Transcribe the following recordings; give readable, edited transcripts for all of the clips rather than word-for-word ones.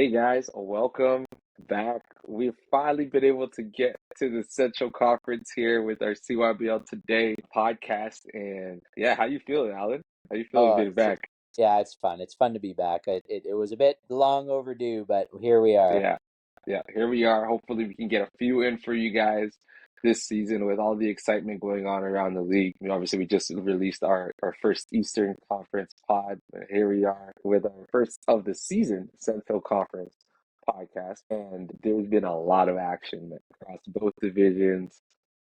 Hey guys, welcome back. We've finally been able to get to the Central Conference here with our CYBL Today podcast. And yeah, how you feeling, Alan? How you feeling Oh, being back? yeah, it's fun. It's fun to be back. It was a bit long overdue, but here we are. Yeah, yeah, here we are. Hopefully we can get a few in for you guys this season with all the excitement going on around the league. Obviously we just released our first Eastern Conference pod. But here we are with our first of the season Central Conference podcast. And there's been a lot of action across both divisions.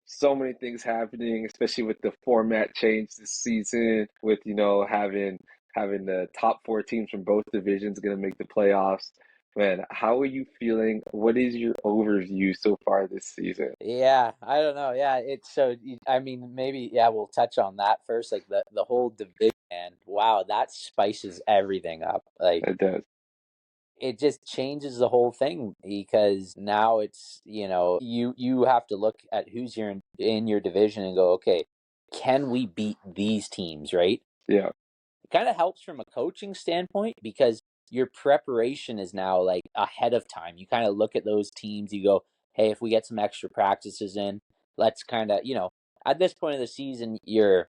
So many things happening, especially with the format change this season, with having the top four teams from both divisions going to make the playoffs. Man, how are you feeling? What is your overview so far this season? Yeah, I don't know. Yeah, it's so. I mean, maybe we'll touch on that first. Like the whole division. And wow, that spices everything up. Like It does. it just changes the whole thing because now it's you have to look at who's in your division and go, okay, can we beat these teams? Right. Yeah. It kind of helps from a coaching standpoint because your preparation is now like ahead of time. You kind of look at those teams, you go, hey, if we get some extra practices in, let's kind of, at this point of the season, you're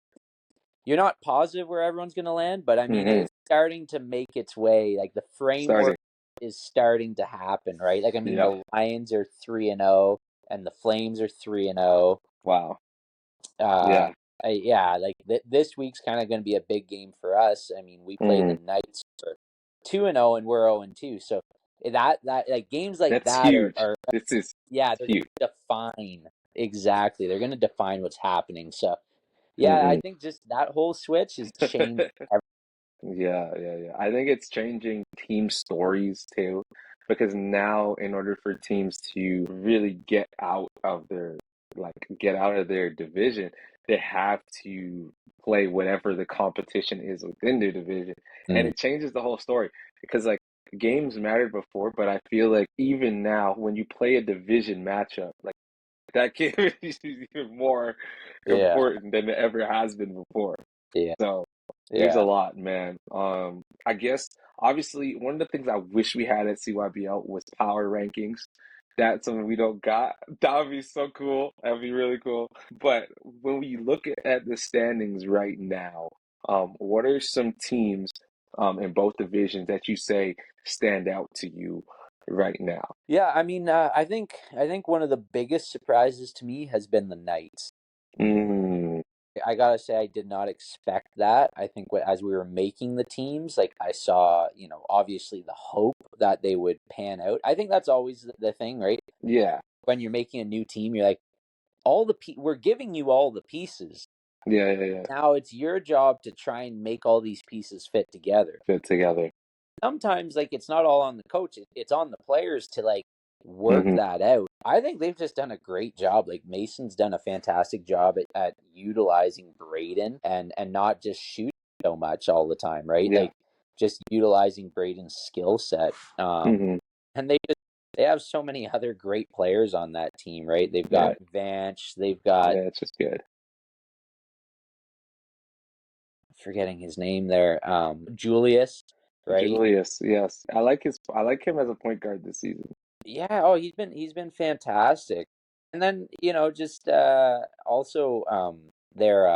not positive where everyone's going to land, but I mean, Hmm. it's starting to make its way. Like the Starting. framework is starting to happen, right? Like I mean, Yeah. the Lions are 3-0 and the Flames are 3-0. Wow. Uh, Yeah. yeah, like this week's kind of going to be a big game for us. I mean, we play the Hmm. Knights for 2-0 and we're 0-2. So that like games like That's that huge. are This is yeah, they're going huge. to define exactly. They're going to define what's happening. So yeah, I Hmm. think just that whole switch has changed everything. Yeah. I think it's changing team stories too, because now in order for teams to really get out of their division, they have to play whatever the competition is within their division. And Mm. it changes the whole story because like games mattered before, but I feel like even now when you play a division matchup, like that game is even more Yeah, important than it ever has been before. yeah, So there's a yeah. lot, man. I guess obviously one of the things I wish we had at CYBL was power rankings. That's something we don't got. That would be so cool. That would be really cool. But when we look at the standings right now, what are some teams in both divisions that you say stand out to you right now? Yeah, I mean, I think one of the biggest surprises to me has been the Knights. Mm, I gotta say, I did not expect that. I think as we were making the teams, like I saw, obviously the hope that they would pan out. I think that's always the thing, right? yeah, When you're making a new team, you're like, we're giving you all the pieces. yeah. Now it's your job to try and make all these pieces fit together. Fit together. Sometimes, like, it's not all on the coach; it's on the players to like work Hmm. that out. I think they've just done a great job. Like Mason's done a fantastic job at utilizing Braden and not just shoot so much all the time, right? Yeah. Like just utilizing Braden's skill set. Hmm. And they have so many other great players on that team, right? They've Yeah. got Vanch, they've got Yeah. It's just good. forgetting his name there, Julius, right? Julius, yes. I like him as a point guard this season. Yeah, oh, he's been fantastic. And then, just also their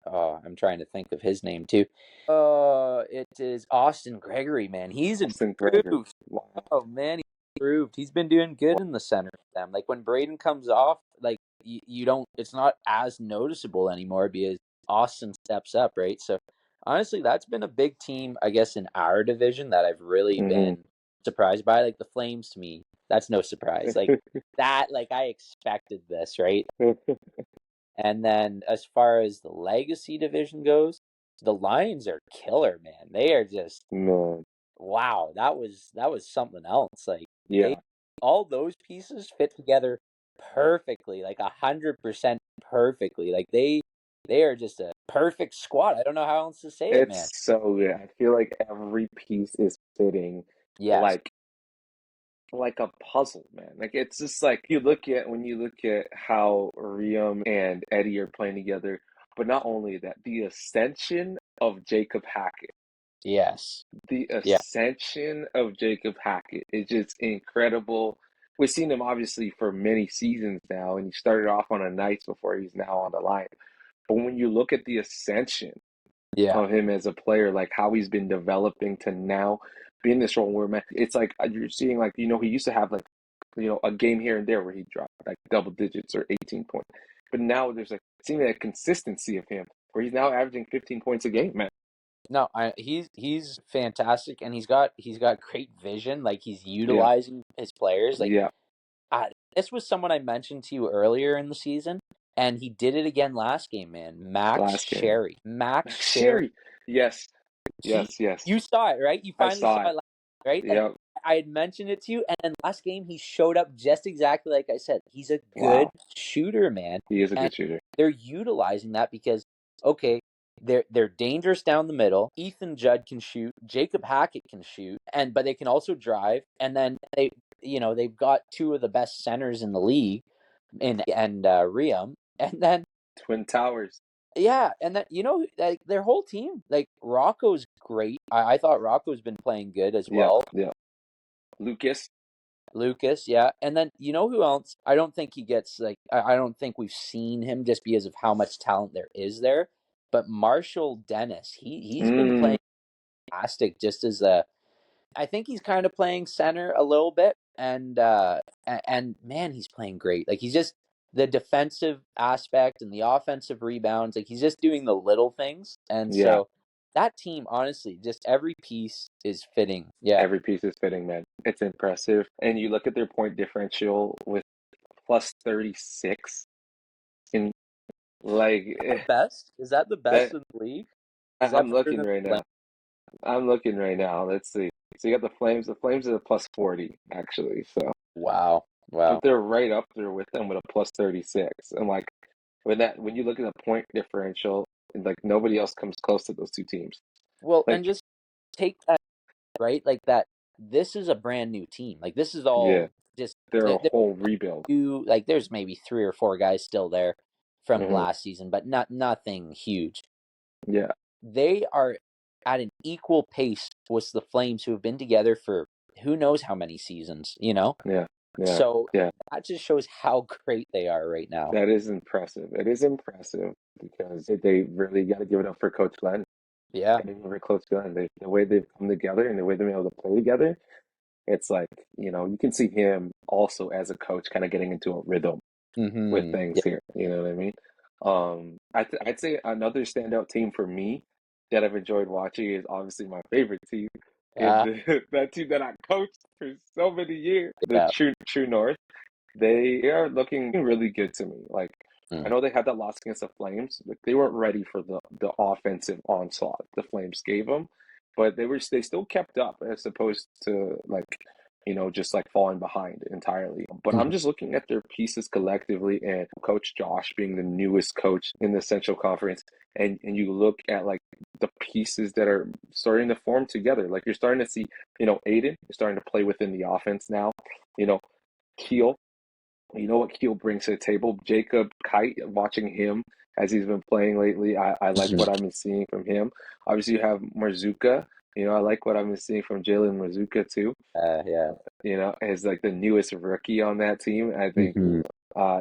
oh, I'm trying to think of his name too. It is Austin Gregory, man. He's Austin Gregor. improved. Wow. Oh man, he's improved. He's been doing good in the center for them. Like when Braden comes off, like you don't it's not as noticeable anymore because Austin steps up, right? So honestly, that's been a big team, I guess, in our division that I've really Hmm. been surprised by. Like the Flames to me, that's no surprise. Like that, like I expected this, right? And then as far as the legacy division goes, the Lions are killer, man. They are just Man, wow. That was something else. Like they yeah. all those pieces fit together perfectly, like 100% perfectly. Like they are just a perfect squad. I don't know how else to say it, man. It's so good. I feel like every piece is fitting Yes. like like a puzzle, man. Like it's just like you look at when you look at how Riam and Eddie are playing together, but not only that, the ascension of Jacob Hackett. Yes. The Yeah. ascension of Jacob Hackett is just incredible. We've seen him obviously for many seasons now, and he started off on a Knights before he's now on the line. But when you look at the ascension Yeah. of him as a player, like how he's been developing to now be in this role where, man, it's like you're seeing, like, he used to have like, a game here and there where he dropped like double digits or 18 points. But now there's like seeming a consistency of him where he's now averaging 15 points a game, man. No, he's fantastic, and he's got great vision. Like he's Yeah, utilizing his players. Like yeah. this was someone I mentioned to you earlier in the season, and he did it again last game. Man, Max Last game. Sherry. Max Max Sherry. Sherry. Yes, He, yes, yes. you saw it, right? You I finally saw saw it. it, right? Like Yep. I had mentioned it to you, and then last game he showed up just exactly like I said. He's a good Wow. shooter, man, He is a and good shooter. they're utilizing that because okay, they're dangerous down the middle. Ethan Judd can shoot, Jacob Hackett can shoot, but they can also drive. And then they've got two of the best centers in the league in and Riem, and then Twin Towers. yeah, and then like their whole team, like Rocco's great. I thought Rocco's been playing good as Yep, well. yep. Lucas. Lucas, yeah, and then you know who else? I don't think he gets like I don't think we've seen him just because of how much talent there is there. But Marshall Dennis, he's been Mm, playing fantastic just as a I think he's kind of playing center a little bit, and man, he's playing great. Like he's just the defensive aspect and the offensive rebounds. Like he's just doing the little things, and yeah. so that team, honestly, just every piece is fitting. Yeah, Every piece is fitting, man. It's impressive. And you look at their point differential with plus 36 in like best is that the best that in the league? Is that I'm better looking than right Flint? now. I'm looking right now. Let's see. So you got the Flames. The Flames are a plus 40 actually. So, Wow, but wow. they're right up there with them with a plus 36. And like when you look at the point differential, like nobody else comes close to those two teams. Well, and Like, just take that right, like that. This is a brand new team. Like this is yeah, all just they're a whole rebuild. like there's maybe three or four guys still there from Hmm. last season, but nothing huge. Yeah, They are at an equal pace with the Flames, who have been together for who knows how many seasons. yeah, yeah, So yeah. that just shows how great they are right now. That is impressive. It is impressive because they really got to give it up for Coach Glenn. Yeah. And even for Coach Glenn, the way they've come together and the way they've been able to play together, it's like, you can see him also as a coach kind of getting into a rhythm with things Yeah. here. You know what I mean? I'd say another standout team for me that I've enjoyed watching is obviously my favorite team, is Yeah. that team that I coached for so many years, the Yeah. True North. They are looking really good to me. Like, I Mm. know they had that loss against the Flames, but they weren't ready for the offensive onslaught the Flames gave them. But they still kept up as opposed to like, just like falling behind entirely. But I'm Mhm. just looking at their pieces collectively, and Coach Josh being the newest coach in the Central Conference, and you look at like the pieces that are starting to form together. Like you're starting to see, Aiden is starting to play within the offense now. You know, Keel, you know what Keel brings to the table. Jacob Kite, watching him as he's been playing lately, I like what I've been seeing from him. Obviously, you have Marzuka. I like what I've been seeing from Jalen Marzuka too. Yeah. As like the newest rookie on that team. I think Hmm.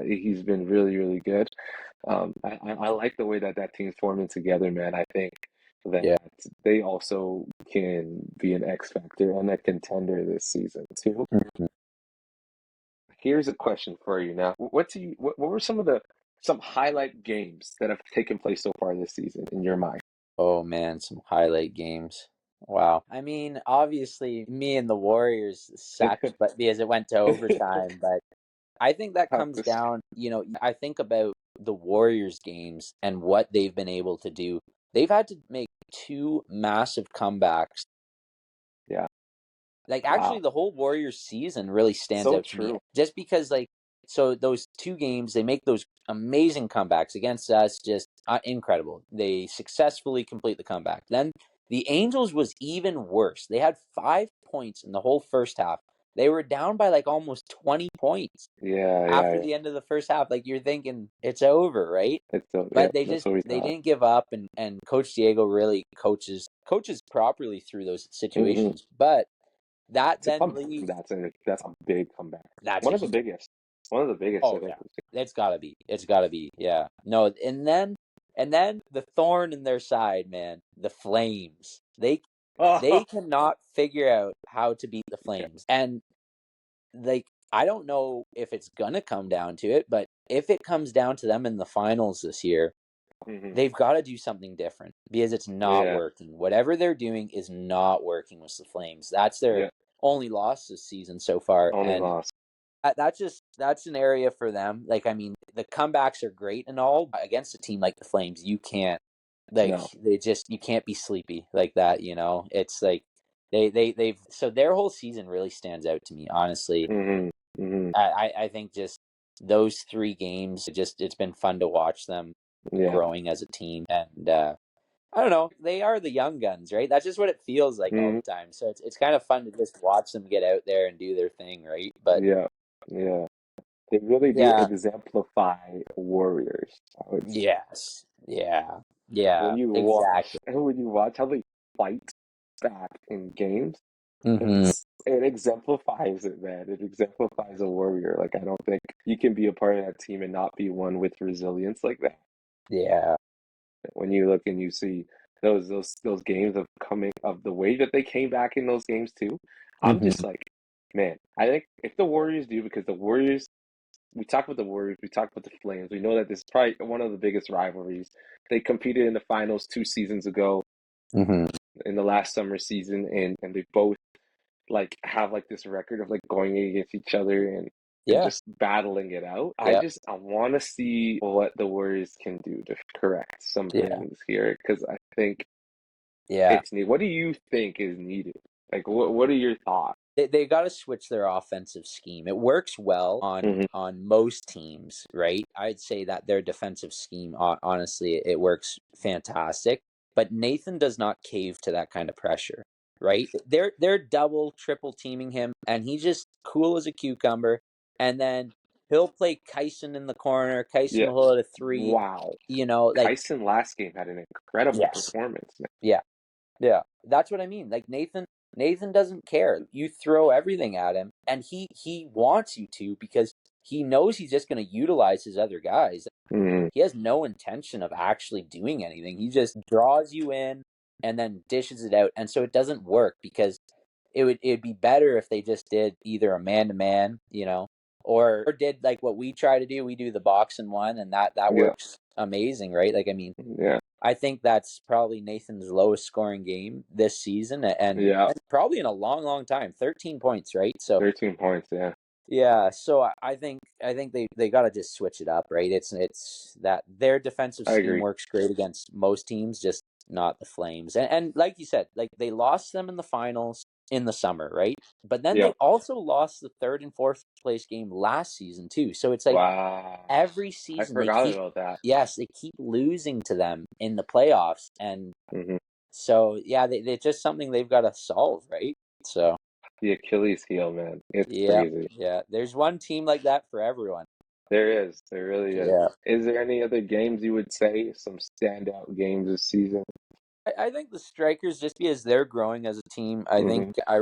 he's been really, really good. I like the way that team's forming together, man. I think that Yeah. they also can be an X factor and a contender this season too. Mhm. Here's a question for you now. What were some highlight games that have taken place so far this season in your mind? Oh man, some highlight games. Wow. I mean, obviously, me and the Warriors sucked, but because it went to overtime. But I think that Have comes to say, down, I think about the Warriors games and what they've been able to do. They've had to make two massive comebacks. yeah. Like actually Wow. the whole Warriors season really stands So out to me. true. Just because like so those two games they make those amazing comebacks against us, just incredible. They successfully complete the comeback. Then the Angels was even worse. They had 5 points in the whole first half. they were down by like almost 20 points Yeah, after yeah. the end of the first half. Like you're thinking it's over, right? It's so yeah, But they that's just what we they thought. didn't give up, and Coach Diego really coaches properly through those Hmm. situations. But that It's a then comeback. leaves That's a big comeback. that's a One of the huge. biggest. One of the biggest I Oh think yeah, we've it's gotta be. Yeah, no, and then the thorn in their side, man, the Flames. They seen. cannot figure out how to beat the Yeah. Flames, and like I don't know if it's gonna come down to it, but if it comes down to them in the finals this year, Hmm. they've got to do something different because it's not Yeah. working. Whatever they're doing is not working with the Flames. That's their Yeah. only loss this season so far, Only and loss. that's an area for them. Like I mean, the comebacks are great and all, but against a team like the Flames, you can't like No. you can't be sleepy like that. It's like they've so their whole season really stands out to me. Honestly, Hmm. Hmm. I think just those 3 games, it's been fun to watch them Yeah. growing as a team, and I don't know, they are the young guns, right? That's just what it feels like all Hmm. the time. So it's kind of fun to just watch them get out there and do their thing, right? But Yeah. Yeah. They really do yeah, exemplify warriors, I would say. yes, yeah, yeah, exactly. When you watch how they fight back in games, Hmm. it exemplifies it, man. It exemplifies a warrior. Like I don't think you can be a part of that team and not be one with resilience like that. Yeah. When you look and you see those games of the way that they came back in those games too, I'm Hmm. just like, man, I think if the Warriors do, because the Warriors, we talk about the Warriors, we talk about the Flames, we know that this is probably one of the biggest rivalries. They competed in the finals 2 seasons ago Hmm. in the last summer season, and they both like have like this record of like going against each other and Yeah. just battling it out. Yeah. I want to see what the Warriors can do to correct some Yeah. things here because I think Yeah. it's needed. What do you think is needed? Like, what are your thoughts? They got to switch their offensive scheme. It works well Hmm. on most teams, right? I'd say that their defensive scheme, honestly, it works fantastic. But Nathan does not cave to that kind of pressure, right? They're double, triple teaming him, and he's just cool as a cucumber. And then he'll play Kyson in the corner. Kyson Yeah. will hit a three. Wow. Like Kyson last game had an incredible yes, performance. yeah. Yeah, that's what I mean. Like Nathan doesn't care. You throw everything at him, and he wants you to because he knows he's just going to utilize his other guys. Hmm. He has no intention of actually doing anything. He just draws you in and then dishes it out, and so it doesn't work because it'd be better if they just did either a man to man, or did like what we try to do. We do the box and one, and that Yeah. works amazing, right? Like I mean, Yeah. I think that's probably Nathan's lowest scoring game this season, Yeah. and probably in a long, long time. 13 points, right? So 13 points. Yeah. yeah, so I think they got to just switch it up, right? It's that their defensive I scheme agree. works great against most teams, just not the Flames. And like you said, like they lost them in the finals in the summer, right? But then Yeah. they also lost the third and fourth place game last season too. So it's like Wow. every I season they forgot keep about that. yes, they keep losing to them in the playoffs, and Hmm. so yeah, it's just something they've got to solve, right? So The Achilles heel, man. It's yeah, crazy. yeah. There's one team like that for everyone. There is. There really is. Yeah. Is there any other games you would say, some standout games this season? I think the Strikers, just because they're growing as a team, I think Hmm.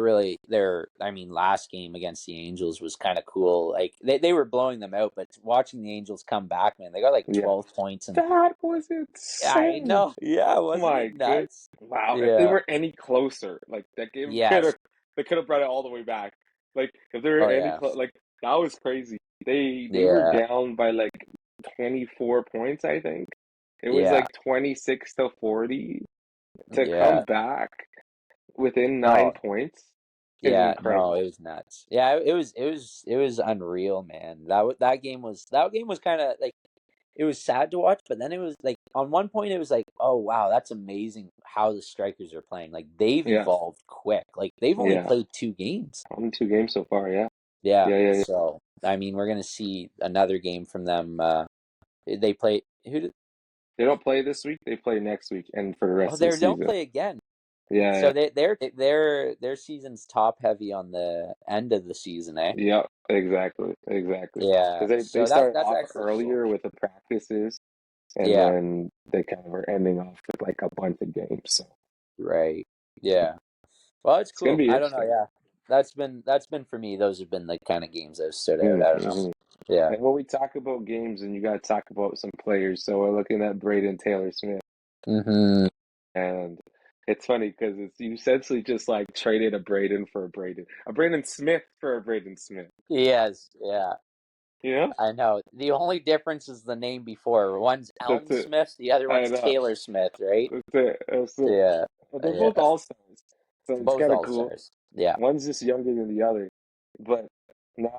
I mean, last game against the Angels was kind of cool. Like they were blowing them out, but watching the Angels come back, man, they got like Yeah. 12 points, and That was I insane. know. Yeah, wasn't My it good. nuts? Wow. If they Yeah. were any closer, like that game Yes. they could have brought it all the way back. Like if they were Oh any yeah. like that was crazy. They were Yeah. down by like 24 points, I think. It was Yeah. like 26 to 40 to Yeah. come back within nine No. points is Yeah, no, incredible. it was nuts. Yeah, it was unreal, man. That game was kind of like it was sad to watch, but then it was like on one point it was like, oh wow, that's amazing how the Strikers are playing. Like they've Yeah, evolved quick. Like they've only yeah. played 2 games. On 2 games so far, yeah. Yeah, Yeah, yeah, yeah. so I mean, we're gonna see another game from them. They play who? Did, They don't play this week, they play next week and for the oh, rest of the they don't season. play again. Yeah, So their season's top heavy on the end of the season, eh? yeah, exactly, exactly. Yeah. Because they So started that's off actually cool. earlier with the practices, and Yeah. then they kind of were ending off with like a bunch of games. So Right. Yeah. Well, it's it's gonna cool. be I don't know. interesting. Yeah. That's been for me. Those have been the kind of games that have stood out. I don't know. Mm-hmm. Yeah. And when we talk about games, and you got to talk about some players. So we're looking at Braden Taylor Smith, Mm-hmm. and it's funny because it's you essentially just like traded a Braden for a Braden Smith for a Braden Smith. Yes. Yeah. You know, I know. The only difference is the name before. One's that's Alan it. Smith, the other I one's know. Taylor Smith, right? That's it. That's it. Yeah. But they're both Yeah. all stars, so it's Both kind of all cool. stars. Yeah. One's just younger than the other. But no,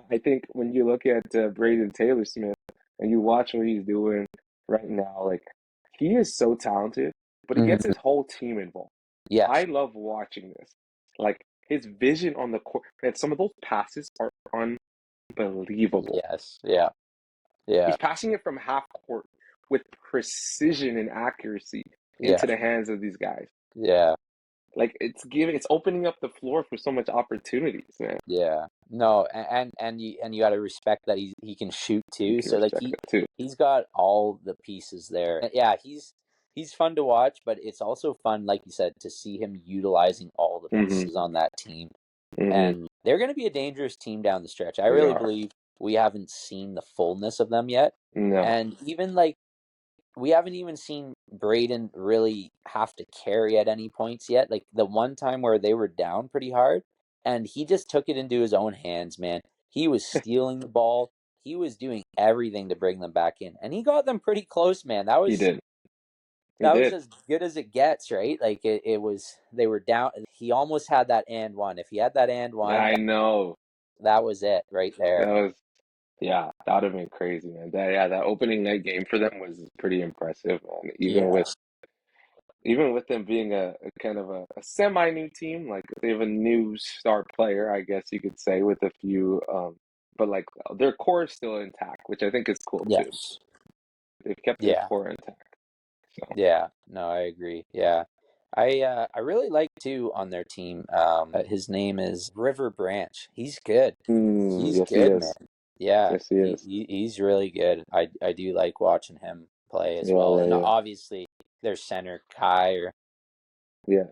I think when you look at Braden Taylor Smith and you watch what he's doing right now, like he is so talented, but he gets Hmm. his whole team involved. I Yes. love watching this. Like his vision on the court, and some of those passes are unbelievable. Yes. Yeah. Yeah. He's passing it from half court with precision and accuracy Yeah. into the hands of these guys. Yeah. Like it's opening up the floor for so much opportunities, man. Yeah. No, and you got to respect that he can shoot You too. can So like respect that too. he's got all the pieces there. And yeah, he's fun to watch, but it's also fun, like you said, to see him utilizing all the Hmm. pieces on that team. Hmm. And they're going to be a dangerous team down the stretch. I They really are. believe we haven't seen the fullness of them yet. No, And even like we haven't even seen Braden really have to carry at any points yet. Like the one time where they were down pretty hard and he just took it into his own hands, man. He was stealing the ball. He was doing everything to bring them back in. And he got them pretty close, man. That he was did. He that was did. as good as it gets, right? Like it was they were down. He almost had that and one. If he had that and one, I know. that was it right there. That was yeah. That would have been crazy, man. That opening night game for them was pretty impressive, man. Yeah. Even with them being a kind of a semi new team, like they have a new star player, I guess you could say, with a few but like their core is still intact, which I think is cool too. Yes. They've kept their Yeah. core intact. So Yeah, no, I agree. Yeah. I really like too on their team. His name is River Branch. He's good. He's yes, he good, man. is. Yeah, Yes, he is. he's really good. I do like watching him play as Yeah, well. yeah, And yeah. obviously their center Kai, Yeah,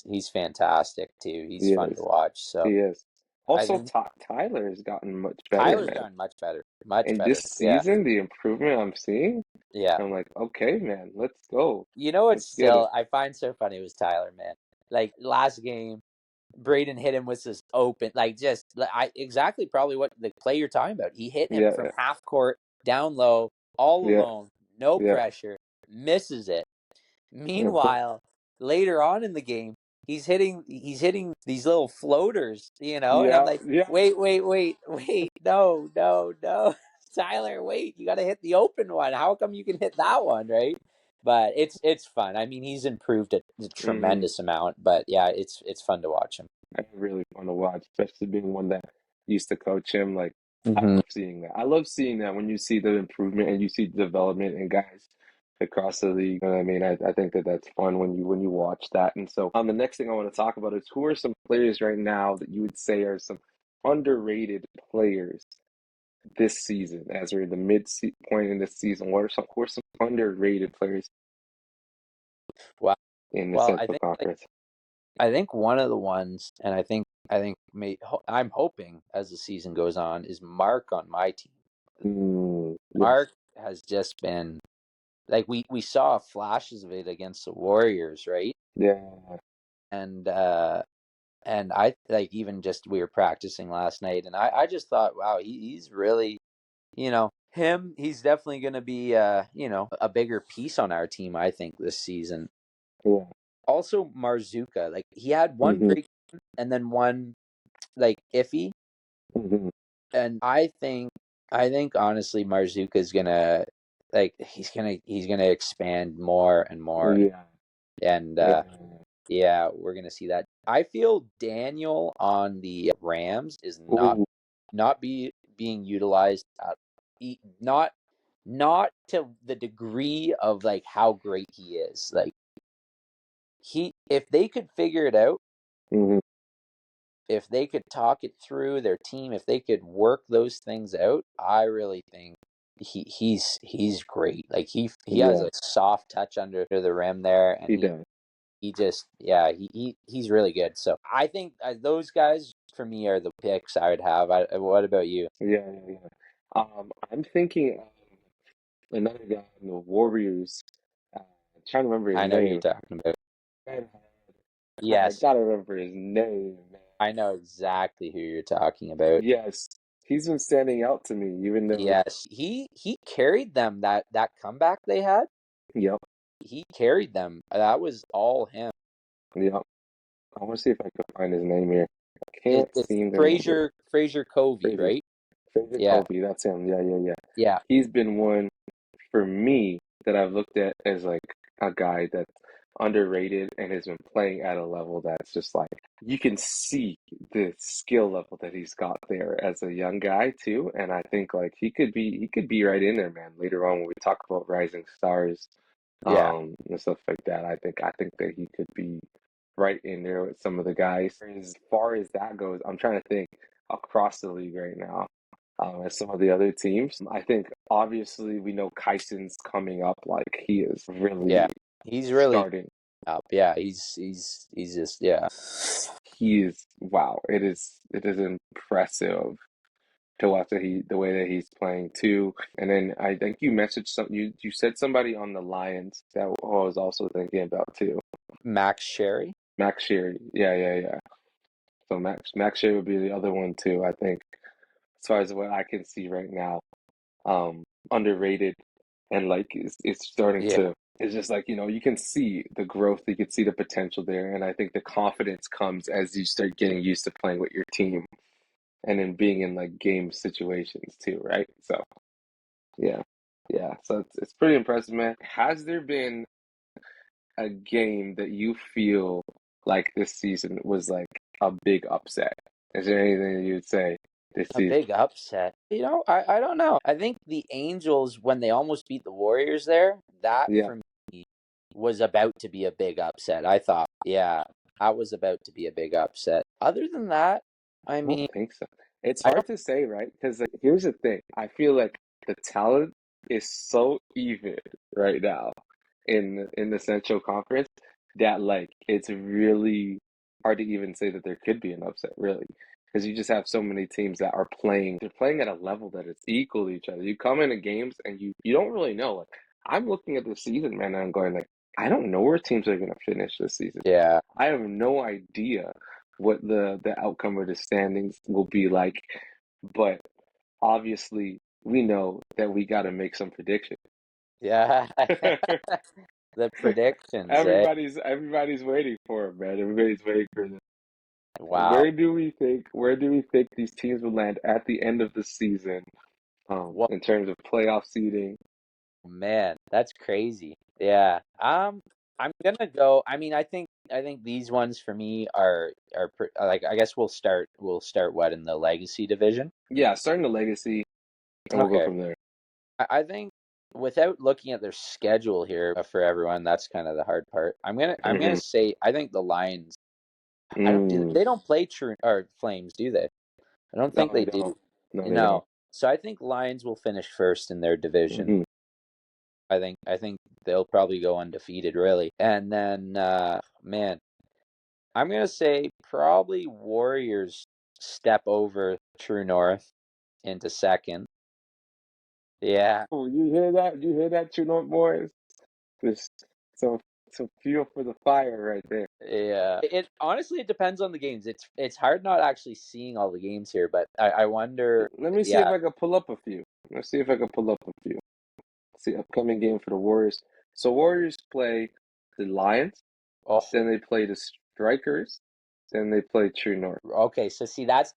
he's fantastic too. He's he fun to is. watch. He So is. I Also, think Tyler has gotten much better, Tyler's man. gotten much better. Much And this better. Yeah. season, the improvement I'm seeing, Yeah. I'm like, okay, man, let's go. You know what Let's get it. still I find so funny was Tyler, man. Like last game Braden hit him with this open, like just exactly probably what the play you're talking about. He hit him Yeah, from half court, down low, all yeah, alone, no yeah. pressure, misses it. Uh-huh. Meanwhile, later on in the game, he's hitting these little floaters, and I'm Yeah, like, yeah. wait, no, no, no, Tyler, wait, you got to hit the open one. How come you can hit that one, right? But it's fun. I mean, he's improved a Hmm. tremendous amount. But yeah, it's fun to watch him. It's really fun to watch, especially being one that used to coach him. Like, I Hmm. love seeing that. I love seeing that when you see the improvement and you see development in guys across the league. You know what I mean, I think that that's fun when you watch that. And so, the next thing I want to talk about is who are some players right now that you would say are some underrated players this season, as we're in the point in the season. Who are some underrated players Wow. in the Well, Central Conference? I think one of the ones, and I think I'm hoping as the season goes on is Mark on my team. Yes. Mark has just been like we saw flashes of it against the Warriors, right? Yeah. And I like even just we were practicing last night, and I just thought, wow, he's really he's definitely going to be a bigger piece on our team. I think this season. Yeah. Also, Marzuka, like he had one Hmm. great and then one like iffy, Hmm. and I think honestly Marzuka is gonna like he's gonna expand more and more, Yeah. and Yeah. yeah, we're gonna see that. I feel Daniel on the Rams is not Ooh. not being utilized not to the degree of like how great he is. Like if they could figure it out, Hmm. if they could talk it through their team, if they could work those things out, I really think he's great. Like he has Yeah, a soft touch under the rim there, and he does. he just yeah he's really good. So I think those guys for me are the picks I would have. What about you? Yeah, yeah, yeah. I'm thinking of another guy in the Warriors. I'm trying to remember his I know who you're name. talking about. Man, I Yes, gotta remember his name, man. I know exactly who you're talking about. Yes, he's been standing out to me, even though. Yes, he carried them that comeback they had. Yep, He carried them. That was all him. yep. I want to see if I can find his name here. I can't It's seem to remember. Fraser Covey, Fraser, right? Fraser Yeah, Kobe. That's him. Yeah, yeah, yeah. yeah, He's been one for me that I've looked at as like a guy that's underrated and has been playing at a level that's just like you can see the skill level that he's got there as a young guy too. And I think like he could be right in there, man, later on when we talk about rising stars yeah, and stuff like that. I think that he could be right in there with some of the guys. As far as that goes, I'm trying to think across the league right now as some of the other teams. I think obviously we know Kyson's coming up. Like he is yeah. really He's really starting. up. Yeah, he's just yeah. He is wow. It is impressive to watch the way that he's playing too. And then I think you messaged some you said somebody on the Lions that I was also thinking about too. Max Sherry. Max Sherry. Yeah, yeah, yeah. So Max Sherry would be the other one too. I think as far as what I can see right now, underrated and like it's starting Yeah, to it's just like you can see the growth, you can see the potential there, and I think the confidence comes as you start getting used to playing with your team and then being in like game situations too, right? So yeah, yeah, so it's pretty impressive, man. Has there been a game that you feel like this season was like a big upset? Is there anything that you would say this a season? big upset. I don't know. I think the Angels when they almost beat the Warriors there, that Yeah, for me was about to be a big upset. I thought, yeah, that was about to be a big upset. Other than that, I I don't mean, think so. It's I don't. hard to say, right? Because like, here's the thing. I feel like the talent is so even right now in the Central Conference that like it's really hard to even say that there could be an upset, really. Because you just have so many teams that are playing, they're playing at a level that is equal to each other. You come into games and you don't really know. Like I'm looking at the season, man, and I'm going like, I don't know where teams are gonna finish this season. Yeah, I have no idea what the outcome of the standings will be like, but obviously we know that we got to make some predictions. yeah. The predictions, eh? Everybody's waiting for it, man. Everybody's waiting for it. Wow. Where do we think these teams will land at the end of the season, Well, in terms of playoff seeding? man, that's crazy. Yeah. I'm gonna go. I mean, I think these ones for me are like I guess we'll start what in the legacy division. Yeah, starting the legacy, and we'll go Okay. from there. I think without looking at their schedule here for everyone, that's kind of the hard part. I'm gonna Hmm. say I think the Lions. I don't do Mm. they don't play True or Flames, do they? I don't No, think they they don't. do. No, they don't. No. So I think Lions will finish first in their division. Hmm. I think they'll probably go undefeated, really. And then, man, I'm gonna say probably Warriors step over True North into second. Yeah, Oh, you hear that? You hear that, you know, boys? This so so fuel for the fire right there. yeah. It honestly it depends on the games. It's hard not actually seeing all the games here, but I wonder. Let me see if Yeah. I can pull up a few. Let's see if I can pull up a few. See upcoming game for the Warriors. So Warriors play the Lions, Oh, then they play the Strikers, then they play True North. okay. So see, that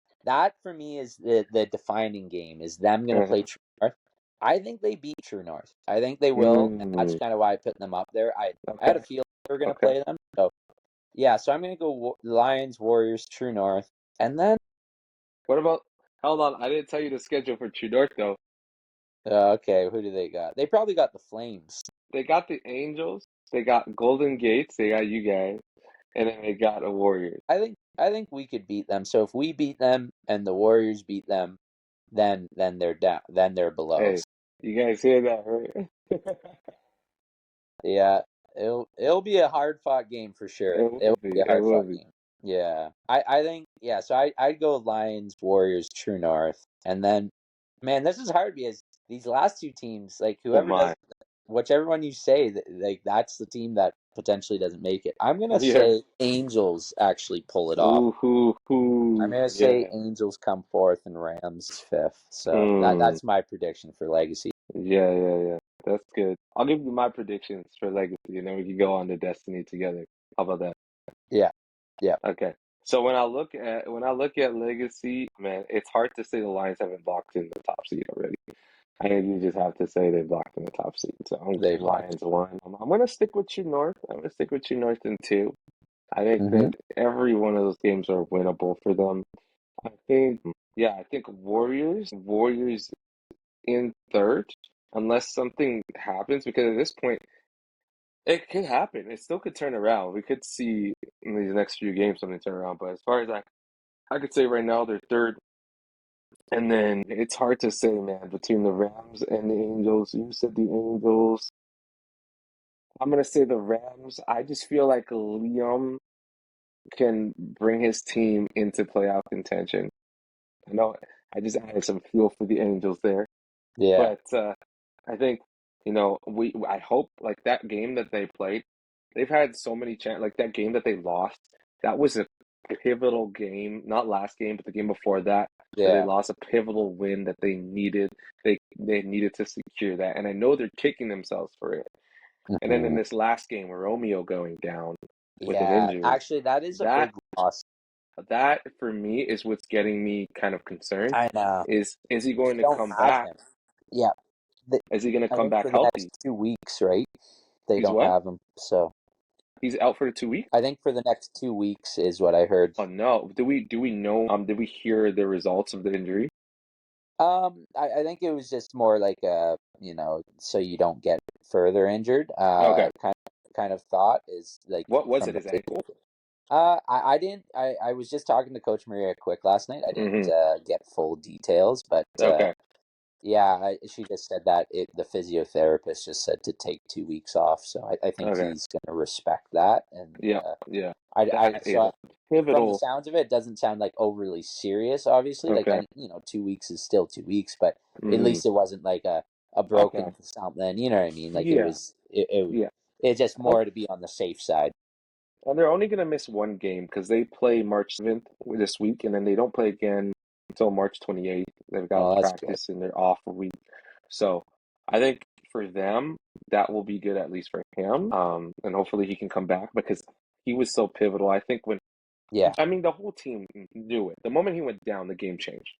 for me is the defining game. Is them gonna play Uh-huh. True North? I think they beat True North. I think they will, and that's Mm, kind of why I put them up there. I had okay, a feeling they were gonna okay. play them, so yeah. So I'm gonna go Lions, Warriors, True North, and then What about, hold on, I didn't tell you the schedule for True North though. okay, who do they got? They probably got the Flames. They got the Angels. They got Golden Gates. They got you guys, and then they got the Warriors. I think we could beat them. So if we beat them and the Warriors beat them, then they're down. Then they're below Hey, us. you guys hear that, right? Yeah, it'll be a hard fought game for sure. It It will will be. be a It hard will fought be. game. Yeah, I think yeah. So I'd go Lions, Warriors, True North, and then man, this is hard because these last two teams, like Oh whoever my. does, whichever one you say, like that's the team that potentially doesn't make it. I'm gonna Yeah. say Angels actually pull it off. Ooh, I'm gonna say yeah. Angels come fourth and Rams fifth. So Mm, that's my prediction for Legacy. yeah. That's good. I'll give you my predictions for Legacy, and then we can go on to Destiny together. How about that? Yeah, yeah, Okay. So when I look at Legacy, man, it's hard to say the Lions haven't locked in the top seed already. I think you just have to say they've locked in the top seed. So I'm they've going locked. Lions one. I'm gonna stick with you North. I'm gonna stick with you North in two. I think Mm-hmm. that every one of those games are winnable for them. I think, yeah, I think Warriors in third, unless something happens, because at this point, it could happen. It still could turn around. We could see in these next few games something turn around. But as far as I could say right now, they're third. And then it's hard to say, man, between the Rams and the Angels. You said the Angels. I'm gonna say the Rams. I just feel like Liam can bring his team into playoff contention. I know I just added some fuel for the Angels there. Yeah, But I think, I hope like that game that they played, they've had so many like that game that they lost. That was a pivotal game, not last game, but the game before that, where they yeah. lost a pivotal win that they needed. They needed to secure that, and I know they're kicking themselves for it. And then in Mhm. this last game, where Romeo going down with an Yeah, injury, actually, that is a that big loss. that for me is what's getting me kind of concerned. I know. Is he They going to don't come have back? him. Yeah, they, Is he going to I come think back for the next healthy? 2 weeks, right? They He's don't what? have him. So He's out for the 2 weeks? I think for the next 2 weeks is what I heard. Oh no. Do we know did we hear the results of the injury? I think it was just more like so you don't get further injured. Okay. Kind of thought is like What was from it? the His ankle? physio. I didn't. I was just talking to Coach Maria Quick last night. I didn't Mm-hmm. get full details, but Okay. yeah, she just said that the physiotherapist just said to take 2 weeks off. So I think Okay. he's going to respect that. And Yeah. Yeah. I That is so a from the pivotal. sounds of it, it doesn't sound like overly serious. Obviously, like Okay. 2 weeks is still 2 weeks, but at Mm-hmm. least it wasn't like a Okay. broken something. You know what I mean? Like it Yeah. was Yeah. it's just Okay. more to be on the safe side. And they're only gonna miss one game because they play March 7th this week, and then they don't play again until March 28th. They've got Oh, to that's good. practice and they're off a week. So I think for them, that will be good at least for him. And hopefully he can come back because he was so pivotal. I think Yeah. I mean, the whole team knew it. The moment he went down, the game changed,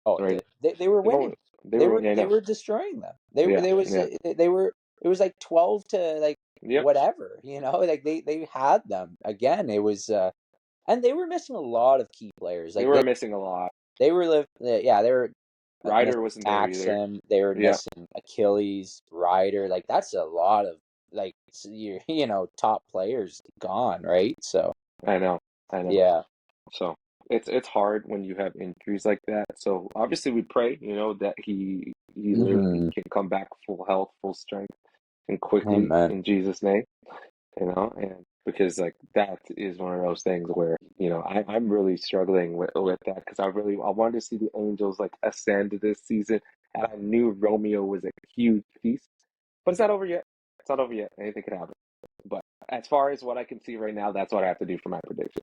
Oh, it right? did. They were The winning. moment they They were, were yeah, I they know. were destroying them. They were Yeah, there was yeah. they were it was like 12 to like Yep. whatever, like they had them. Again, it was and they were missing a lot of key players. They Like were missing a lot. they were yeah, they were Ryder missing wasn't there either. Axum, they were Yeah, missing Achilles, Ryder. Like that's a lot of like your top players gone, right? So, I know. I know. yeah. So it's hard when you have injuries like that. So obviously we pray, that he literally Mhm. can come back full health, full strength, and quickly Amen. in Jesus' name. And because like that is one of those things where I'm really struggling with that because I wanted to see the Angels like ascend this season, and I knew Romeo was a huge piece, but it's not over yet. It's not over yet. Anything could happen. But as far as what I can see right now, that's what I have to do for my prediction.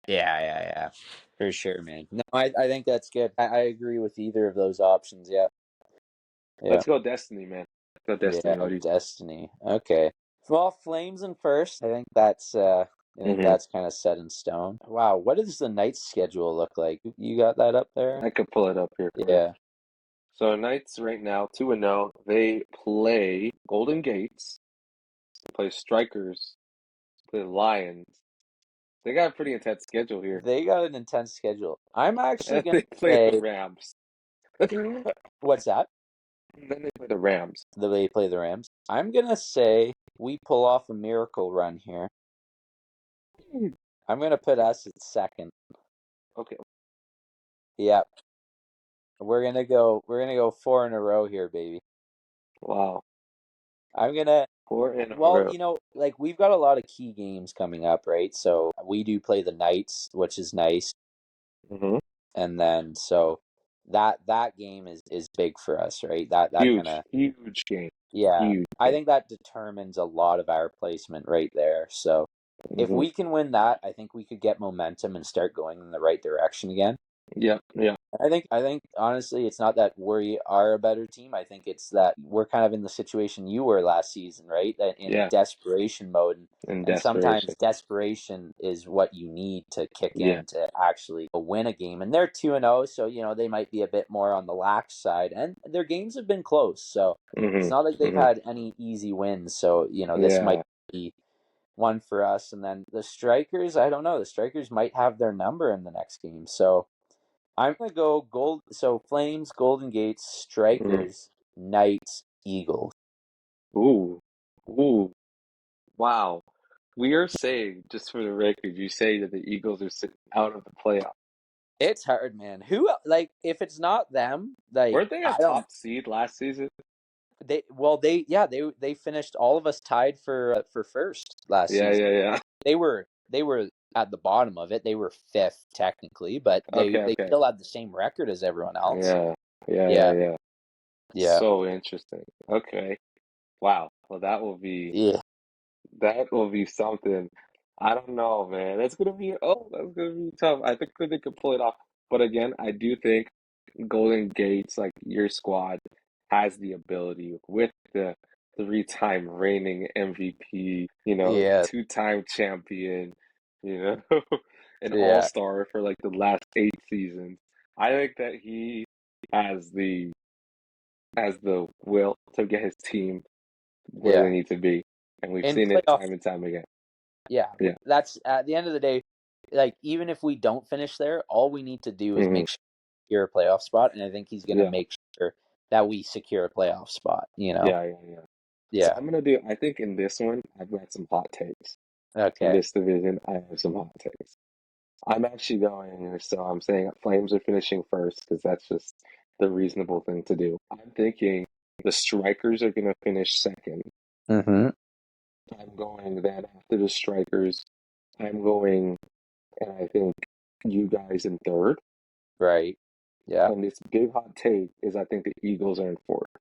Yeah. For sure, man. No, I think that's good. I agree with either of those options. Yeah. Yeah. Let's go Destiny, man. Let's go Yeah. Destiny, Odie. Destiny. Okay. Well, Flames in first. I think Hmm. that's kind of set in stone. Wow, what does the Knights schedule look like? You got that up there? I could pull it up here for you. Yeah. So Knights right now, 2-0. They play Golden Gates, play Strikers, play Lions. They got a pretty intense schedule here. They got an intense schedule. I'm actually And gonna they play the say, Rams. And what's that? then they play the Rams. They play the Rams. I'm gonna say we pull off a miracle run here, I'm gonna put us at second. Okay. Yep. We're gonna go 4 in a row here, baby. Wow. I'm gonna Four in a Well, row. like we've got a lot of key games coming up, right? So we do play the Knights, which is nice. Hmm. And then so that game is big for us, right? That kind Huge, of huge game. yeah. Huge I game. think that determines a lot of our placement right there. So if Hmm. we can win that, I think we could get momentum and start going in the right direction again. Yep. Yeah. I think honestly, it's not that we are a better team. I think it's that we're kind of in the situation you were last season, right? That in Yeah. desperation mode, In and desperation. sometimes desperation is what you need to kick Yeah. in to actually win a game. And they're 2-0, so they might be a bit more on the lax side, and their games have been close. So it's Hmm. not like they've Hmm. had any easy wins. So this might Yeah. be one for us. And then the strikers, I don't know. The strikers might have their number in the next game. So I'm gonna go gold. So Flames, Golden Gates, Mm. Strikers, Knights, Eagles. Ooh. Ooh. Wow. We are saying, just for the record, you say that the Eagles are sitting out of the playoff. It's hard, man. Who like if it's not them, like Weren't they a I don't. top seed last season? They finished all of us tied for first last Yeah, season. yeah, yeah. They were at the bottom of it. They were fifth technically, but they Okay, they okay. still had the same record as everyone else. Yeah, yeah, yeah, Yeah, yeah. yeah, So interesting. Okay. Wow. Well, yeah, that will be something. I don't know, man. That's gonna be tough. I think that they could pull it off. But again, I do think Golden Gates, like your squad, has the ability with the three-time reigning MVP, yeah, two-time champion, you know, an yeah, all-star for like the last 8 seasons. I think that he has the will to get his team where yeah. they need to be, and we've In seen it playoff time and time again. Yeah, Yeah. that's at the end of the day, like even if we don't finish there, all we need to do is Hmm. make sure we secure a playoff spot, and I think he's going to Yeah. make sure that we secure a playoff spot. Yeah. Yeah. Yeah. So Yeah. I think in this one, I've got some hot takes. In Okay. this division, I have some hot takes. I'm actually going, so I'm saying Flames are finishing first because that's just the reasonable thing to do. I'm thinking the Strikers are going to finish second. Mm-hmm. I'm going then after the Strikers, I'm going, and I think you guys in third. Right. Yeah. And this big hot take is I think the Eagles are in fourth. I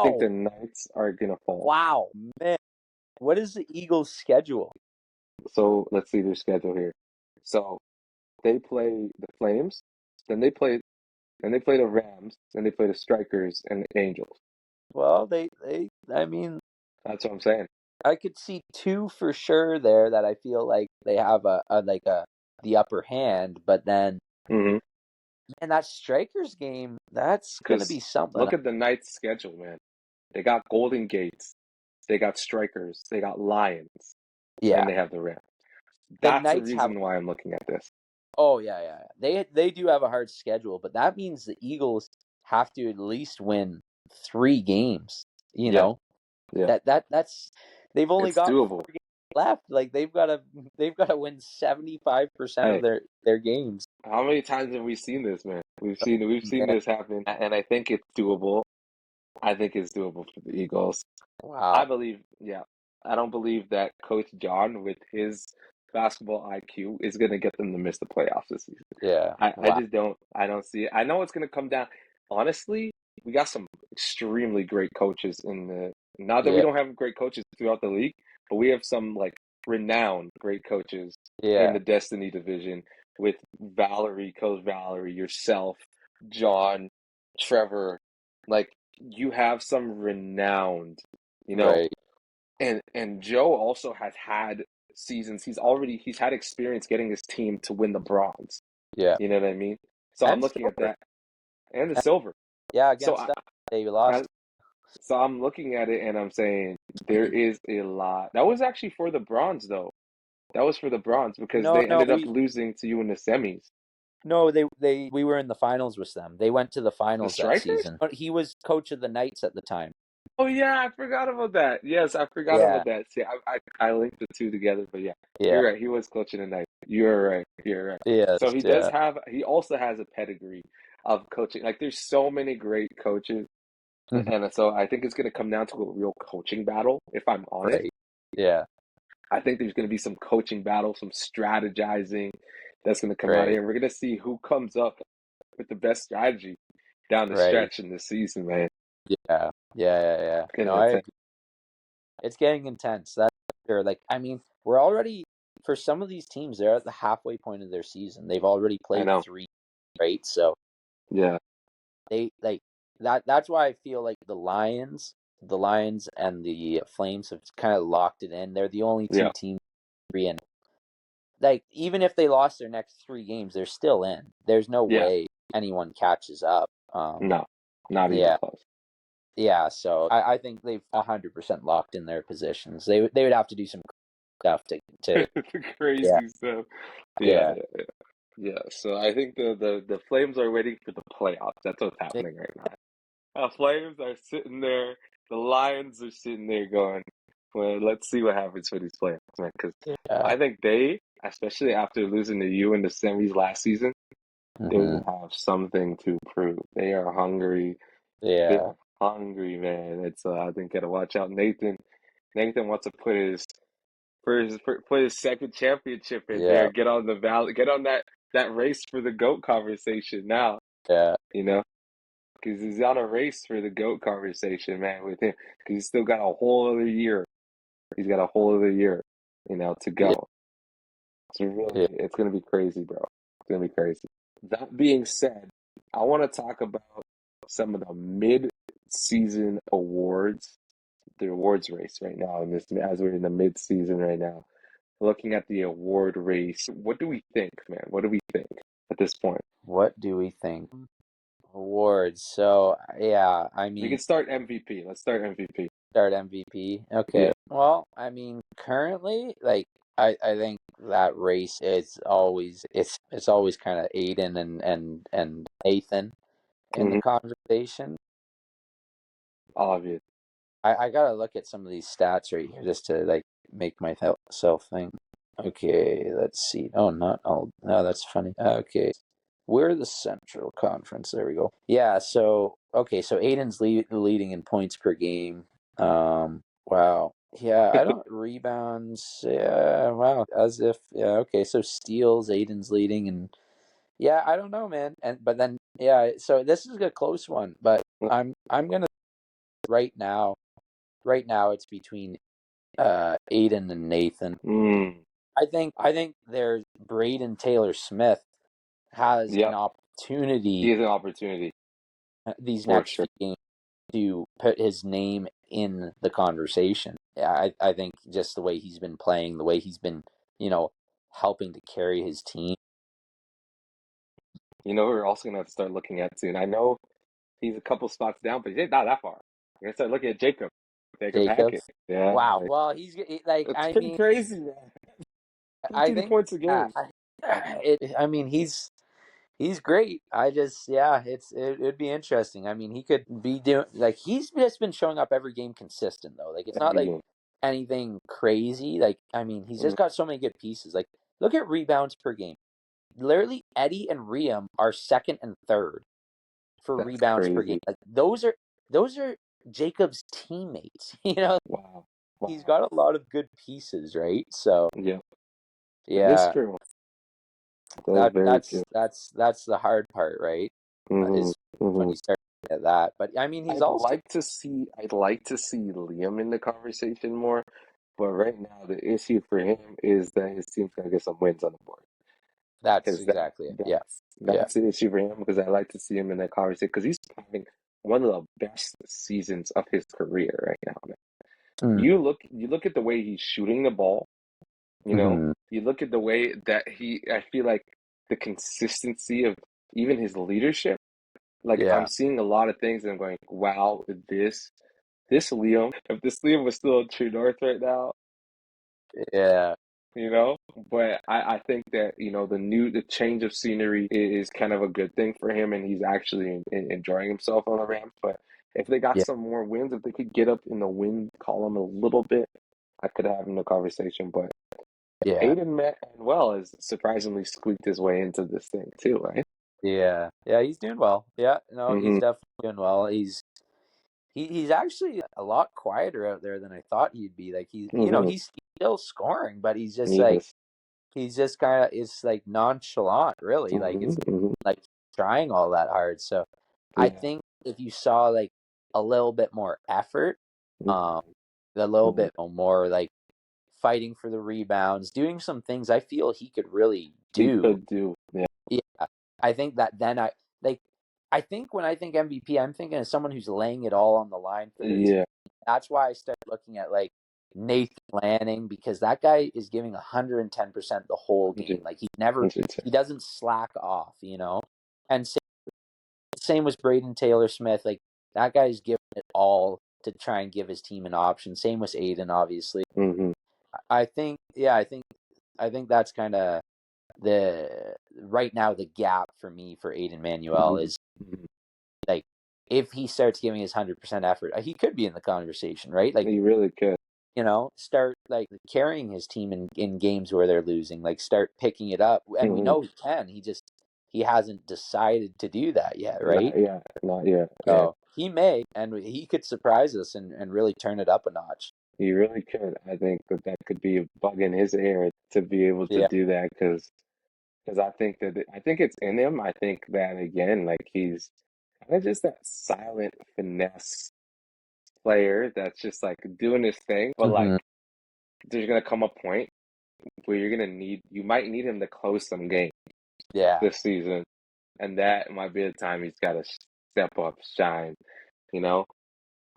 think Wow. the Knights are going to fall. Wow, man. What is the Eagles' schedule? So let's see their schedule here. So they play the Flames, then they play the Rams, then they play the Strikers and the Angels. Well, I mean, That's what I'm saying. I could see two for sure there that I feel like they have a the upper hand, but then Hmm. and that Strikers game, that's gonna Because be something. look at the Knights' schedule, man. They got Golden Gates, they got Strikers, they got Lions, and Yeah, they have the Rams. the That's the Knights have. reason why I'm looking at this. Oh yeah, yeah. They do have a hard schedule, but that means the Eagles have to at least win 3 games. You Yeah, know yeah. that's they've only It's got doable. 4 games left. Like they've got to win 75% of Hey, their games. how many times have we seen this, man? We've seen Man, this happen, and I think it's doable. I think it's doable for the Eagles. I wow. believe, yeah. I don't believe that Coach John, with his basketball IQ, is going to get them to miss the playoffs this season. Yeah. I Wow. just don't. I don't see it. I know it's going to come down. Honestly, we got some extremely great coaches in the. Not that we Yeah. don't have great coaches throughout the league, but we have some like renowned great coaches in Yeah. the Destiny division with Valerie, Coach Valerie, yourself, John, Trevor. Like you have some renowned, you know, Right. and Joe also has had seasons. He's had experience getting his team to win the bronze. Yeah. You know what I mean? So I'm And looking at silver. that and the And, silver. yeah, So against that they I lost. so I'm looking at it and I'm saying there is a lot. That was actually for the bronze though. That was for the bronze because No, they no, ended up losing to you in the semis. no, they we were in the finals with them. They went to the The finals that strikers? season. But he was coach of the Knights at the time. Oh yeah, I forgot about that. Yes, I forgot Yeah, about that. See, I linked the two together, but yeah, yeah, you're right. He was coaching a night. You're right. You're right. So yes, he does yeah, have. He also has a pedigree of coaching. Like there's so many great coaches, mhm, and so I think it's going to come down to a real coaching battle. If I'm honest, right, yeah, I think there's going to be some coaching battle, some strategizing that's going to come out of right, here. We're going to see who comes up with the best strategy down the right, stretch in the season, man. yeah, yeah, yeah, yeah. No, Gonna I attend. agree. It's getting intense. That's for sure. Like, I mean, we're already for some of these teams, they're at the halfway point of their season. They've already I played know. three, right? So Yeah, they like that. That's why I feel like the Lions and the Flames have kind of locked it in. They're the only two yeah, teams in. Like, even if they lost their next three games, they're still in. There's no yeah. way anyone catches up. No, not even Yeah, close. yeah. So I think they've 100% locked in their positions. They would have to do some stuff to The yeah, crazy stuff. Yeah, yeah, yeah, yeah. Yeah. So I think the Flames are waiting for the playoffs. That's what's happening right now. Flames are sitting there. The Lions are sitting there going, well, let's see what happens for these playoffs, man. Because yeah. I think they, especially after losing to you in the semis last season, they Hmm. have something to prove. They are hungry. Yeah, They're hungry, man. It's I think gotta watch out. Nathan wants to put his second championship in yeah, there. Get on the valley. Get on that race for the GOAT conversation now. yeah, You know. Because he's on a race for the GOAT conversation, man, with him. Because he's still got a whole other year. He's got a whole other year, to yeah, go. So really, yeah. it's gonna be crazy, bro. It's gonna be crazy. That being said, I want to talk about some of the mid-season awards, the awards race right now, in this as we're in the mid-season right now. Looking at the award race, what do we think, man? What do we think at this point? What do we think? Awards. So yeah, I We mean, can start MVP. Let's start MVP. start MVP. Yeah. Okay. Well, I mean, currently, like, I think that race is always it's always kind of Aiden and Nathan in the Hmm. conversation. Obvious. I gotta look at some of these stats right here just to like make myself think. Okay, let's see. Oh, not all. No, that's funny. Okay, we're the Central Conference. There we go. Yeah. So okay. So Aiden's leading in points per game. Wow. Yeah. I don't rebounds. Yeah. Wow. As if. Yeah. Okay. So steals. Aiden's leading, and yeah. I don't know, man. And but then yeah. So this is a close one, but I'm gonna right now. Right now, it's between Aiden and Nathan. Mm, I think there's Braden Taylor Smith has an yep. He opportunity has an opportunity these for next sure. few games to put his name in the conversation. Yeah, I think just the way he's been playing, the way he's been, you know, helping to carry his team. We're also gonna have to start looking at soon. I know he's a couple spots down, but he's not that far. We're gonna start looking at Jacob Hackett. Jacobs. Yeah, Wow. like, Well, like it's I pretty mean, crazy, man. I 15 think points a game. I mean, he's great. I just yeah, it'd be interesting. I mean, he could be doing like he's just been showing up every game consistent though. Like it's not Every like game. anything crazy. Like I mean, he's Mm, just got so many good pieces. Like look at rebounds per game. Literally, Eddie and Riem are second and third for that's rebounds per game. crazy. Like those are Jacob's teammates. Wow. He's Wow. got a lot of good pieces, right? So Yeah, that is yeah, true. That is that very true. that's the hard part, right? Hmm. Is when Hmm. you start at that. But I mean, he's also I'd like to see Liam in the conversation more, but right now the issue for him is that his team's gonna get some wins on the board. that's Because exactly it. Yeah, yeah. that's the issue for him. Because I like to see him in that conversation because he's having one of the best seasons of his career right now, man. Mm, You look at the way he's shooting the ball. hmm. You look at the way that I feel like the consistency of even his leadership. Like I'm Yeah, seeing a lot of things and I'm going, wow, this Liam, if this Liam was still in True North right now, yeah, you know. But I think that the change of scenery is kind of a good thing for him, and he's actually enjoying himself on the Rams. But if they got Yeah. some more wins, if they could get up in the win column a little bit, I could have him in the conversation. But Yeah. Aiden Manuel has surprisingly squeaked his way into this thing too, right? Yeah. Yeah. He's doing well. Yeah. No, he's Mm-hmm. definitely doing well. He's actually a lot quieter out there than I thought he'd be. Like Mm-hmm. he's still scoring, but Yes. he's just kind of it's like nonchalant, really. Like Mm-hmm. it's Mm-hmm. like trying all that hard. So I Yeah. think if you saw like a little bit more effort, um, a little Mm-hmm. bit more like fighting for the rebounds, doing some things I feel he could really He do. could do. Yeah. Yeah, I think that then like I think when I think MVP, I'm thinking of someone who's laying it all on the line for their team. Yeah. That's why I start looking at like Nathan Lanning because that guy is giving 110% the whole game. Like he doesn't slack off, you know. And same with Braden Taylor Smith. Like that guy's giving it all to try and give his team an option. Same with Aiden, obviously. Mm-hmm. I think, yeah, I think that's kind of the right now the gap for me for Aiden Manuel is Mm-hmm. like if he starts giving his 100% effort, he could be in the conversation, right? Like He really could. start like carrying his team in games where they're losing, like start picking it up, and we Mm-hmm. know he can. He hasn't decided to do that yet, right? Not yet. Not yet. Yeah. So he may, and he could surprise us and really turn it up a notch. He really could. I think that that could be a bug in his ear to be able to Yeah. do that because I think that I think it's in him. I think that again, like he's kind of just that silent finesse player that's just like doing his thing, but like Hmm. there's gonna come a point where you might need him to close some games Yeah. this season, and that might be the time he's got to step up, shine, you know.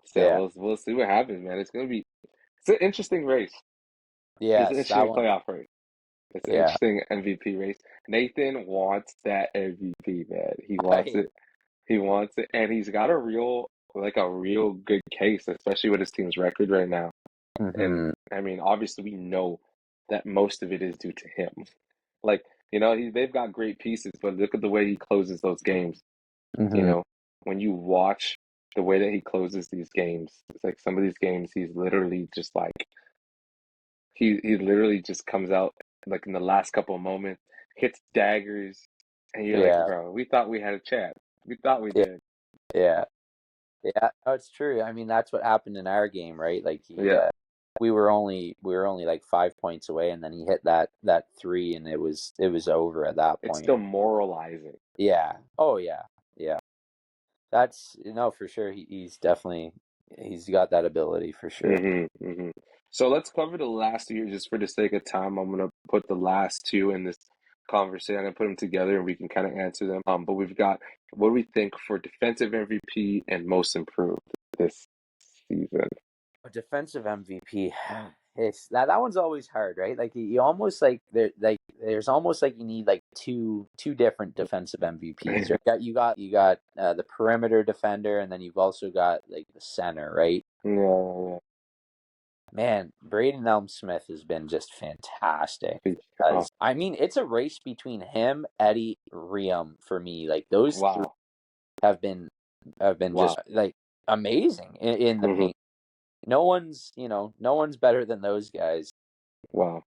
So Yeah. we'll see what happens, man. It's an interesting race. It's an Yes, that interesting one. playoff race. It's an Yeah. interesting MVP race. Nathan wants that MVP, man. He wants Right. it. He wants it, and he's got a real good case, especially with his team's record right now. And Hmm. I mean, obviously, we know that most of it is due to him. Like, they've got great pieces, but look at the way he closes those games. You Hmm. know, when you watch the way that he closes these games, it's like some of these games, he's literally just like he literally just comes out like in the last couple of moments, hits daggers, and you're like, Yeah. bro, we thought we had a chat. We thought we Yeah. did. Yeah. Yeah. Oh, it's true. I mean, that's what happened in our game, right? Like Yeah, we were only like 5 points away, and then he hit that three, and it was over at that it's point. demoralizing. Yeah. Oh yeah. Yeah. That's for sure. He's got that ability for sure. So let's cover the last year just for the sake of time. I'm gonna put the last two in this conversation. I'm gonna put them together and we can kind of answer them. But we've got what do we think for defensive MVP and most improved this season? A defensive MVP. It's that one's always hard, right? Like you almost there's almost like you need like two different defensive MVPs, right? You got the perimeter defender, and then you've also got like the center, right? Yeah, Man, Braden Elm Smith has been just fantastic. yeah. Oh, Because I mean, it's a race between him, Eddie, Riem for me. Like those three wow, have been wow. just like amazing in the Hmm. paint. No one's better than those guys. Wow.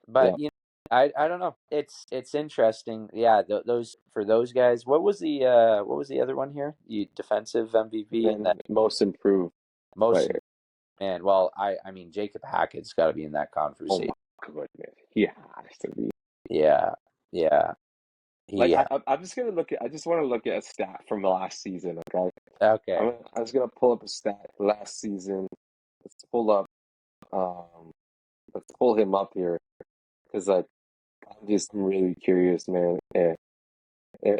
But Yeah. I don't know. It's interesting. Yeah, those for those guys. What was the other one here? You defensive MVP and then Then most improved most player. man. Well, I mean Jacob Hackett's got to be in that Oh conversation. my goodness. He has to be. Yeah, yeah. Like He I'm just gonna look at. I just want to look at a stat from last season. Okay. okay. I'm just gonna pull up a stat last season. Let's pull up. Um. Let's pull him up here because like I'm just really curious, man.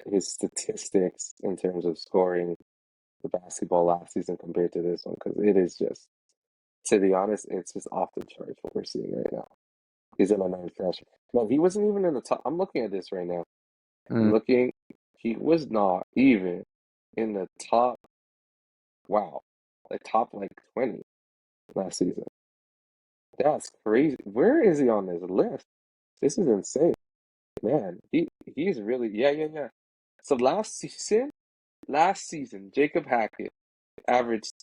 His statistics in terms of scoring the basketball last season compared to this one because it is just, to be honest, it's just off the charts what we're seeing right now. He's in a nice fashion. Man, he wasn't even in the top. I'm looking at this right now. I'm Mm, looking. He was not even in the top. Wow, the top like 20 last season. That's crazy. Where is he on this list? This is insane, man. He's really, yeah. So last season, Jacob Hackett. averaged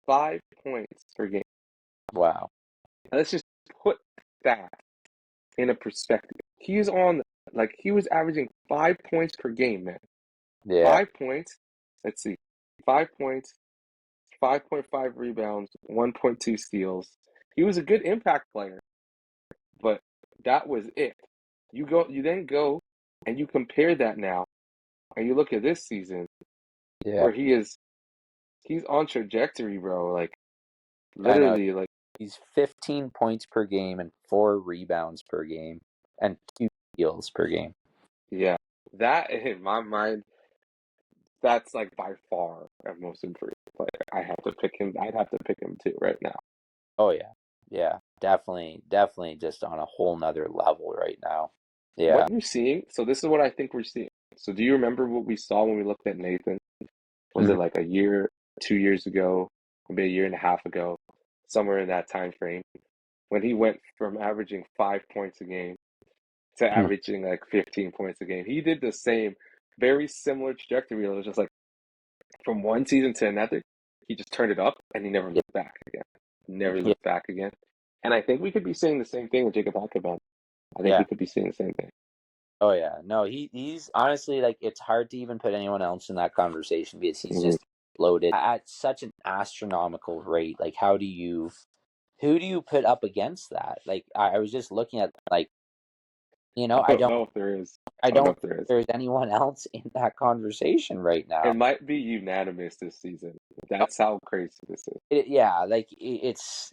5 points per game. Wow. Let's just put that in a perspective. He was averaging 5 points per game, man. Yeah. 5 points. Let's see. 5 points, 5.5 rebounds, 1.2 steals. He was a good impact player, but that was it. You then go and you compare that now, and you look at this season Yeah. where he's on trajectory, bro. Like I know. literally, like He's 15 points per game and 4 rebounds per game and 2 steals per game. yeah. That in my mind, that's like by far our most improved player. I have to pick him. I'd have to pick him too right now. Oh yeah. Yeah. Definitely just on a whole nother level right now. Yeah. What you're seeing, so this is what I think we're seeing. So do you remember what we saw when we looked at Nathan? Was Mhm. it like a year, 2 years ago, maybe a year and a half ago, somewhere in that time frame, when he went from averaging 5 points a game to Mhm. averaging like 15 points a game? He did the same, very similar trajectory. It was just like from one season to another, he just turned it up and he never Yeah. looked back again. Never Yeah. looked back again. And I think we could be saying the same thing with Jacob Ackerman. I think Yeah. we could be saying the same thing. Oh yeah. No, he's honestly like it's hard to even put anyone else in that conversation because he's Mhm. just exploded at such an astronomical rate. Like who do you put up against that? Like I was just looking at like, I I don't don't know if there is. I I don't know don't if think there is. there's anyone else in that conversation right now. It might be unanimous this season. That's how crazy this is. Yeah, like it's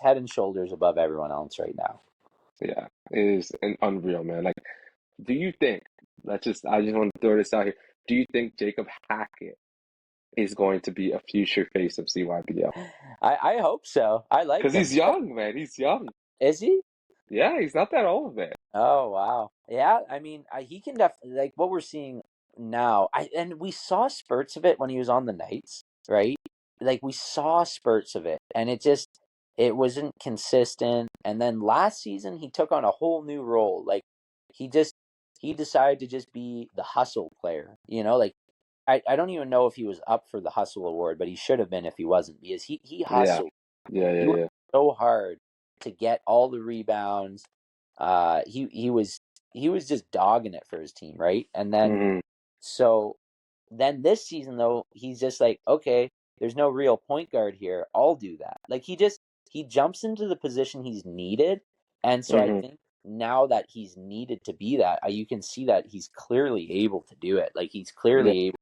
head and shoulders above everyone else right now. Yeah, it is an unreal, man. Like, do you think, I just want to throw this out here. Do you think Jacob Hackett is going to be a future face of CYBL? I hope so. I like Because him. he's young, man. He's young. Is he? Yeah, he's not that old, man. Oh wow. Yeah, I mean, he can definitely like what we're seeing now. And we saw spurts of it when he was on the Knights, right? Like we saw spurts of it, and it wasn't consistent. And then last season he took on a whole new role. Like he just he decided to just be the hustle player. Like I don't even know if he was up for the hustle award, but he should have been if he wasn't because he Yeah, hustled. yeah, He yeah, worked yeah. so hard to get all the rebounds. He was just dogging it for his team, right? And then Hmm. so then this season though, he's just like, okay, there's no real point guard here. I'll do that. Like he jumps into the position he's needed, and so I Hmm. think now that he's needed to be that, you can see that he's clearly able to do it. Like he's Yeah, clearly able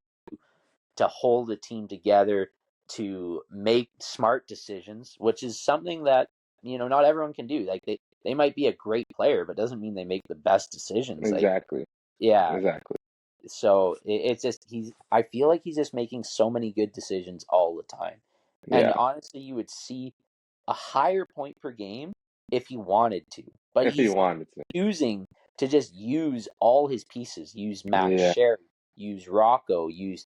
to hold a team together, to make smart decisions, which is something that not everyone can do. Like they might be a great player, but doesn't mean they make the best decisions. Like exactly, yeah, exactly. so it's just I feel like he's just making so many good decisions all the time, and Yeah, honestly, you would see a higher point per game if he wanted to, but if he he's wanted to. choosing to just use all his pieces. Use Max Yeah, Sherry, use Rocco, use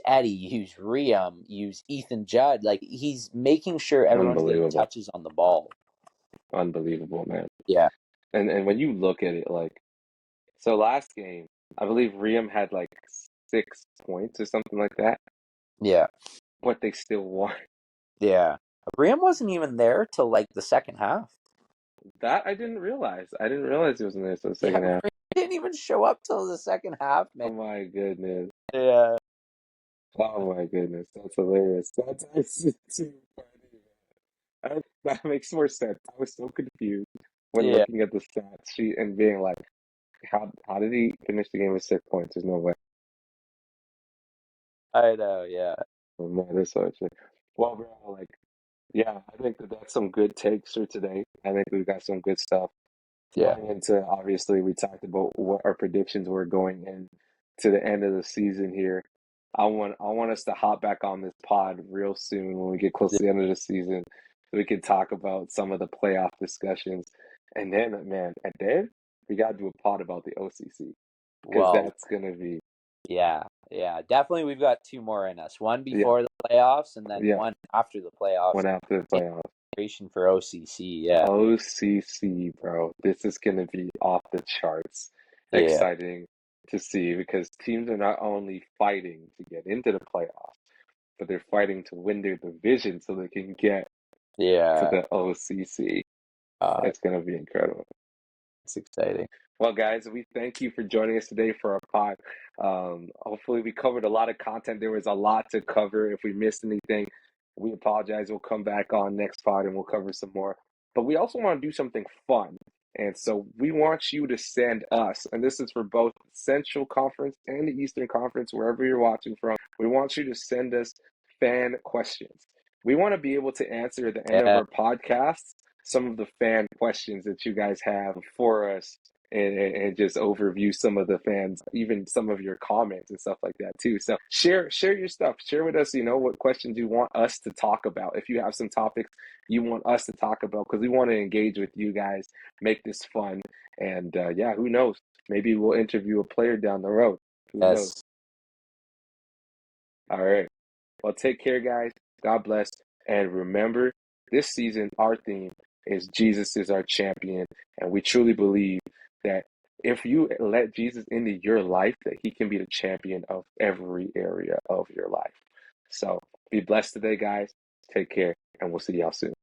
Eddie, use Riam, use Ethan Judd. Like he's making sure everyone's getting unbelievable, touches on the ball. unbelievable, man. Yeah, And when you look at it, like, so last game, I believe Riam had like 6 points or something like that, yeah, but they still won. yeah. Riam wasn't even there till like the second half. That I didn't realize. I didn't realize he was in there for the Yeah, second half. Riam didn't even show up till the second half, man. Oh my goodness. Yeah, Oh my goodness. That's hilarious. That's actually too funny, man. That makes more sense. I was so confused when yeah. looking at the stat sheet and being like, how did he finish the game with 6 points? There's no way. I know. Yeah, Oh, man, this so actually. Well, bro, like, yeah, I think that that's some good takes for today. I think we've got some good stuff. yeah, Going into, obviously, we talked about what our predictions were going in to the end of the season here. I want us to hop back on this pod real soon when we get close yeah. to the end of the season, so we can talk about some of the playoff discussions. And then, man, and then we got to do a pod about the OCC because Well, that's gonna be, yeah, yeah. Definitely, we've got two more in us. One yeah, before the playoffs, and then yeah, one after the playoffs. one after the playoffs. Preparation for OCC. Yeah, OCC, bro. This is going to be off the charts yeah, exciting to see because teams are not only fighting to get into the playoffs, but they're fighting to win their division so they can get to Yeah. the OCC. It's going to be incredible. It's exciting. Well, guys, we thank you for joining us today for our pod. Hopefully, we covered a lot of content. There was a lot to cover. If we missed anything, we apologize. We'll come back on next pod and we'll cover some more. But we also want to do something fun. And so we want you to send us, and this is for both Central Conference and the Eastern Conference, wherever you're watching from, we want you to send us fan questions. We want to be able to answer at the end of Yeah. our podcasts some of the fan questions that you guys have for us and just overview some of the fans, even some of your comments and stuff like that too. So share your stuff. Share with us, what questions you want us to talk about. If you have some topics you want us to talk about, because we want to engage with you guys, make this fun, and yeah, who knows? Maybe we'll interview a player down the road. Who knows? Yes. All right. Well, take care, guys. God bless. And remember, this season, our theme is Jesus is our champion. And we truly believe that if you let Jesus into your life, that he can be the champion of every area of your life. So be blessed today, guys. Take care, and we'll see y'all soon.